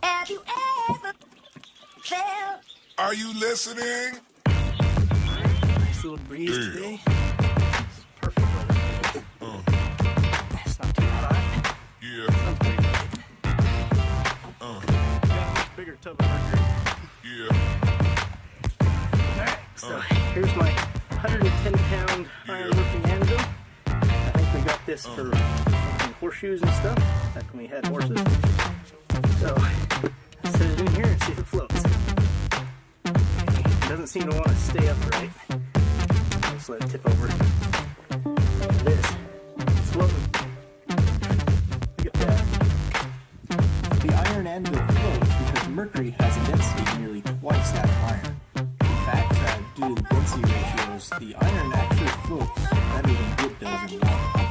Have you ever felt? Are you listening? Nice little breeze today. It's perfect weather. It's not too hot. Yeah. I'm pretty good. Got a much bigger tub of mercury. Yeah. Alright, so here's my 110-pound iron roofing anvil. I think we got this for making horseshoes and stuff back when we had horses. So let's set it in here and see if it floats. It doesn't seem to want to stay upright. Just let it tip over. It is. It's floating. Look at that. The iron anvil floats because mercury has a density nearly twice that of iron. In fact, due to the density ratios, the iron actually floats better than wood does in water.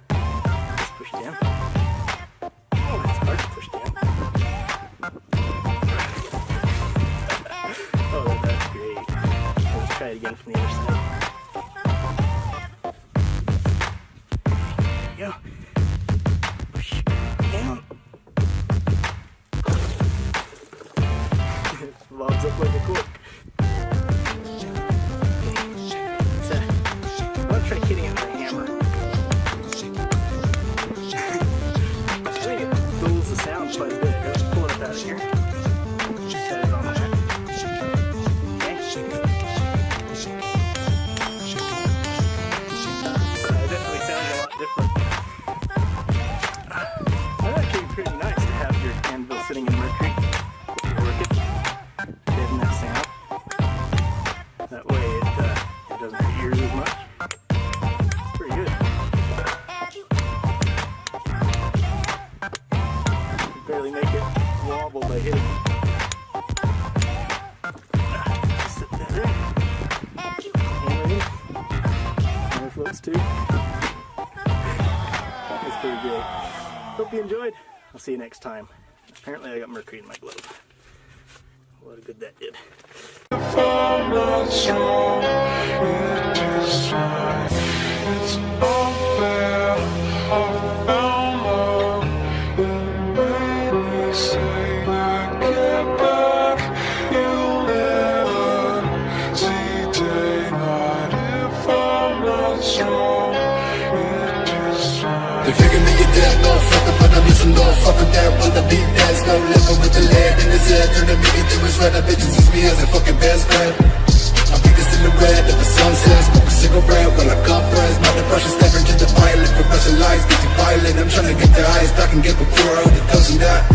Let's push it down. Oh, it's hard to push down. Oh, that's great. Let's try it again from the other side. There you go. Push down. It lobs up like a cork. Let's try hitting it with a hammer. I think it dulls the sound quite a bit. Let's pull it up out of here. Set it on there. Okay. It definitely sounds a lot different. That's actually pretty nice to have your anvil sitting in mercury. You work it, deaden that sound. That way it doesn't hurt your ears as much. Pretty good. You barely make it wobble by hitting it. Sit that in. Hammer in. Hammer floats too. That's pretty good. Hope you enjoyed. I'll see you next time. Apparently I got mercury in my glove. What a good that did. If I'm not strong, it is fine. It's unfair. I found love. It made me say that get back. You'll never see daylight. If I'm not strong, it is fine. They figure me you're dead, no fucker, but I'm using no fucker that will the beat dance, no living with the lead in his head, turn the meeting to his red, I bitches use me as a fucking best friend. I'll be the silhouette of the sunset, smoke a cigarette while I compress, my depression staring to the pilot, progressing lies, getting violent, I'm trying to get the highest I can get before all the dozen that.